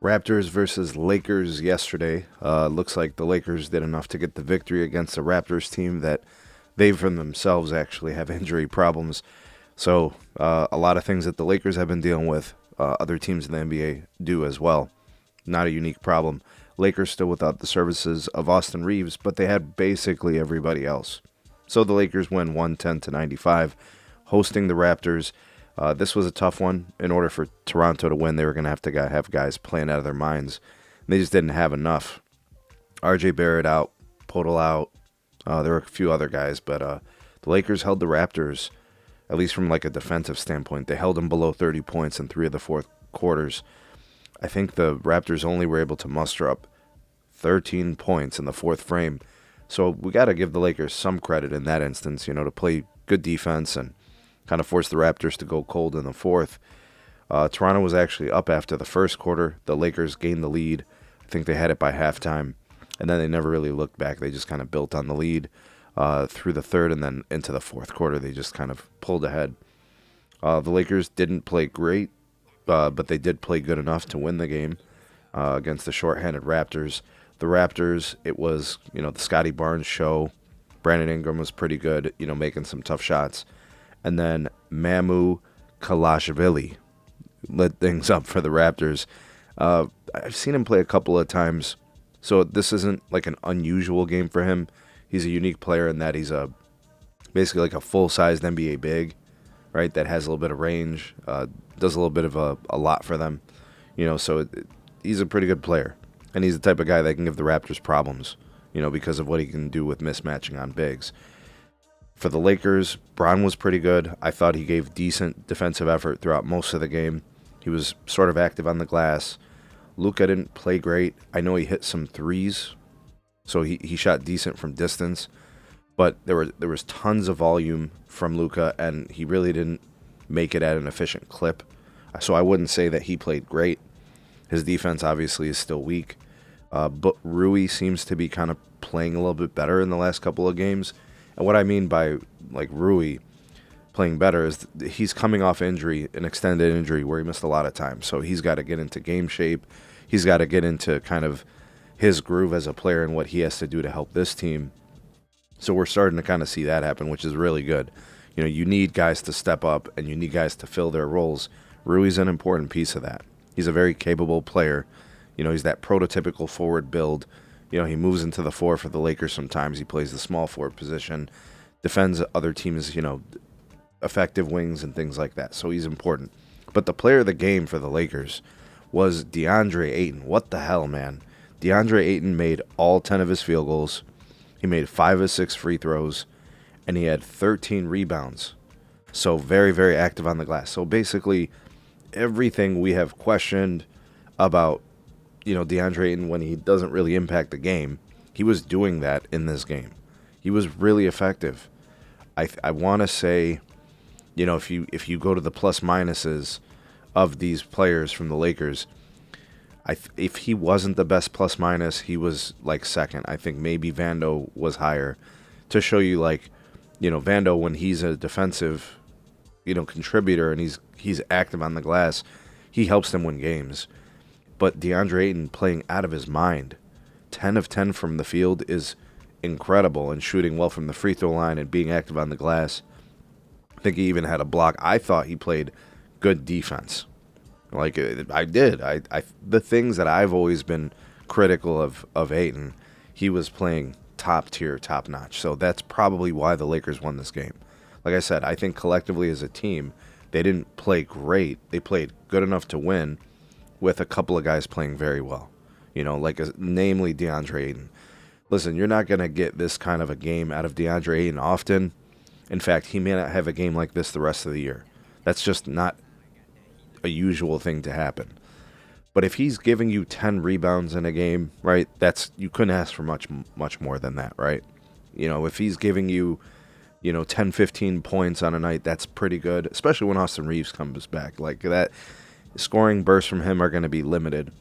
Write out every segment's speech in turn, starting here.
Raptors versus Lakers yesterday. Looks like the Lakers did enough to get the victory against the Raptors team that they from themselves actually have injury problems. So a lot of things that the Lakers have been dealing with, other teams in the NBA do as well. Not a unique problem. Lakers still without the services of Austin Reeves, but they had basically everybody else. So the Lakers win 110-95, hosting the Raptors. This was a tough one. In order for Toronto to win, they were going to have guys playing out of their minds. They just didn't have enough. RJ Barrett out, Podol out. There were a few other guys, but the Lakers held the Raptors, at least from like a defensive standpoint. They held them below 30 points in 3 of the 4 quarters. I think the Raptors only were able to muster up 13 points in the 4th frame. So we got to give the Lakers some credit in that instance, to play good defense and kind of force the Raptors to go cold in the 4th. Toronto was actually up after the 1st quarter. The Lakers gained the lead. I think they had it by halftime, and then they never really looked back. They just kind of built on the lead through the 3rd, and then into the 4th quarter, they just kind of pulled ahead. The Lakers didn't play great, but they did play good enough to win the game against the shorthanded Raptors. The Raptors, it was, the Scotty Barnes show. Brandon Ingram was pretty good, making some tough shots. And then Mamu Kalashvili lit things up for the Raptors. I've seen him play a couple of times, so this isn't like an unusual game for him. He's a unique player in that he's basically like a full-sized NBA big, right, that has a little bit of range, does a little bit of a lot for them. So he's a pretty good player. And he's the type of guy that can give the Raptors problems, because of what he can do with mismatching on bigs. For the Lakers, Bron was pretty good. I thought he gave decent defensive effort throughout most of the game. He was sort of active on the glass. Luka didn't play great. I know he hit some threes, so he shot decent from distance. But there was tons of volume from Luka, and he really didn't make it at an efficient clip. So I wouldn't say that he played great. His defense obviously is still weak. But Rui seems to be kind of playing a little bit better in the last couple of games. And what I mean by like Rui playing better is he's coming off injury, an extended injury where he missed a lot of time. So he's got to get into game shape. He's got to get into kind of his groove as a player and what he has to do to help this team. So we're starting to kind of see that happen, which is really good. You need guys to step up and you need guys to fill their roles. Rui's an important piece of that. He's a very capable player. He's that prototypical forward build. He moves into the 4 for the Lakers sometimes. He plays the small forward position, defends other teams, effective wings and things like that. So he's important. But the player of the game for the Lakers was DeAndre Ayton. What the hell, man? DeAndre Ayton made all 10 of his field goals. He made 5 of 6 free throws, and he had 13 rebounds. So very, very active on the glass. So basically, everything we have questioned about DeAndre Ayton when he doesn't really impact the game, he was doing that in this game. He was really effective. I want to say, if you go to the plus minuses of these players from the Lakers, if he wasn't the best plus minus, he was like second. I think maybe Vando was higher. To show you, Vando, when he's a defensive, contributor and he's active on the glass, he helps them win games. But DeAndre Ayton playing out of his mind, 10 of 10 from the field is incredible, and shooting well from the free throw line and being active on the glass. I think he even had a block. I thought he played good defense. I did. The things that I've always been critical of Ayton, he was playing top tier, top notch. So that's probably why the Lakers won this game. Like I said, I think collectively as a team, they didn't play great. They played good enough to win, with a couple of guys playing very well, namely DeAndre Ayton. Listen, you're not going to get this kind of a game out of DeAndre Ayton often. In fact, he may not have a game like this the rest of the year. That's just not a usual thing to happen. But if he's giving you 10 rebounds in a game, right, you couldn't ask for much more than that, right? If he's giving you, 10, 15 points on a night, that's pretty good, especially when Austin Reeves comes back. Like that. Scoring bursts from him are going to be limited.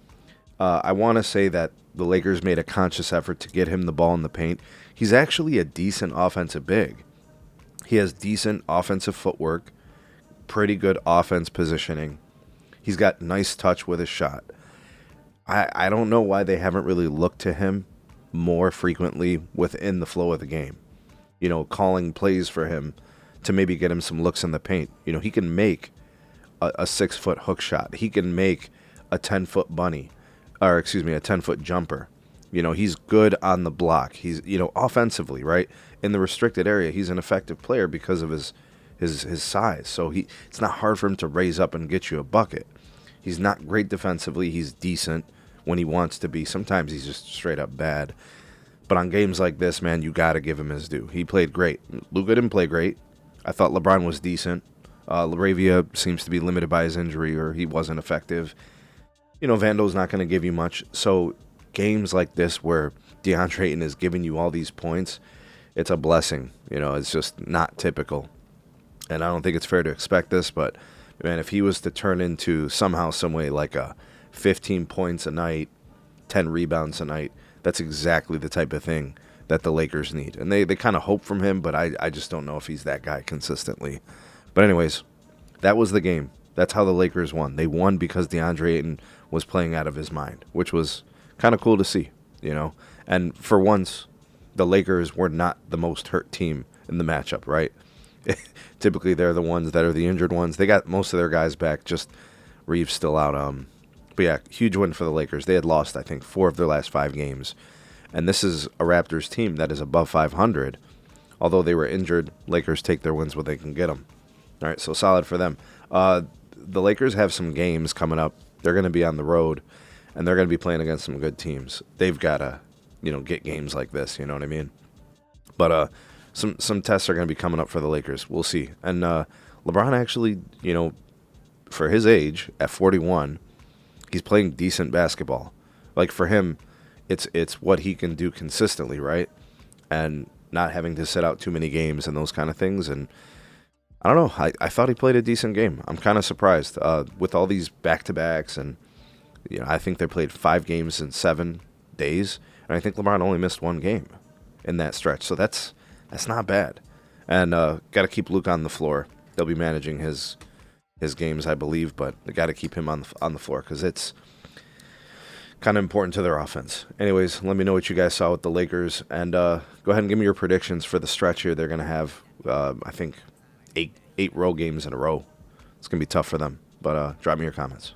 I want to say that the Lakers made a conscious effort to get him the ball in the paint. He's actually a decent offensive big. He has decent offensive footwork, pretty good offense positioning. He's got nice touch with his shot. I don't know why they haven't really looked to him more frequently within the flow of the game. Calling plays for him to maybe get him some looks in the paint. He can make a 6 foot hook shot. He can make a 10 foot bunny, or excuse me, a 10 foot jumper. He's good on the block. He's offensively, right, in the restricted area. He's an effective player because of his size. So it's not hard for him to raise up and get you a bucket. He's not great defensively. He's decent when he wants to be. Sometimes he's just straight up bad. But on games like this, man, you got to give him his due. He played great. Luka didn't play great. I thought LeBron was decent. Laravia seems to be limited by his injury, or he wasn't effective. Vando's not going to give you much. So games like this where DeAndre Ayton is giving you all these points, it's a blessing. It's just not typical. And I don't think it's fair to expect this, but, man, if he was to turn into somehow, some way, like a 15 points a night, 10 rebounds a night, that's exactly the type of thing that the Lakers need. And they kind of hope from him, but I just don't know if he's that guy consistently. But anyways, that was the game. That's how the Lakers won. They won because DeAndre Ayton was playing out of his mind, which was kind of cool to see, And for once, the Lakers were not the most hurt team in the matchup, right? Typically, they're the ones that are the injured ones. They got most of their guys back, just Reeves still out. But yeah, huge win for the Lakers. They had lost, I think, 4 of their last 5 games. And this is a Raptors team that is above 500. Although they were injured, Lakers take their wins where they can get them. All right, so solid for them. The Lakers have some games coming up. They're going to be on the road, and they're going to be playing against some good teams. They've got to, get games like this. You know what I mean? But some tests are going to be coming up for the Lakers. We'll see. And LeBron actually, for his age at 41, he's playing decent basketball. Like, for him, it's what he can do consistently, right? And not having to sit out too many games and those kind of things. And I don't know. I thought he played a decent game. I'm kind of surprised with all these back-to-backs. And, I think they played 5 games in 7 days. And I think LeBron only missed 1 game in that stretch. So that's not bad. And got to keep Luka on the floor. They'll be managing his games, I believe. But they got to keep him on the floor because it's kind of important to their offense. Anyways, let me know what you guys saw with the Lakers. And go ahead and give me your predictions for the stretch here. They're going to have, I think, 8 road games in a row. It's going to be tough for them. But drop me your comments.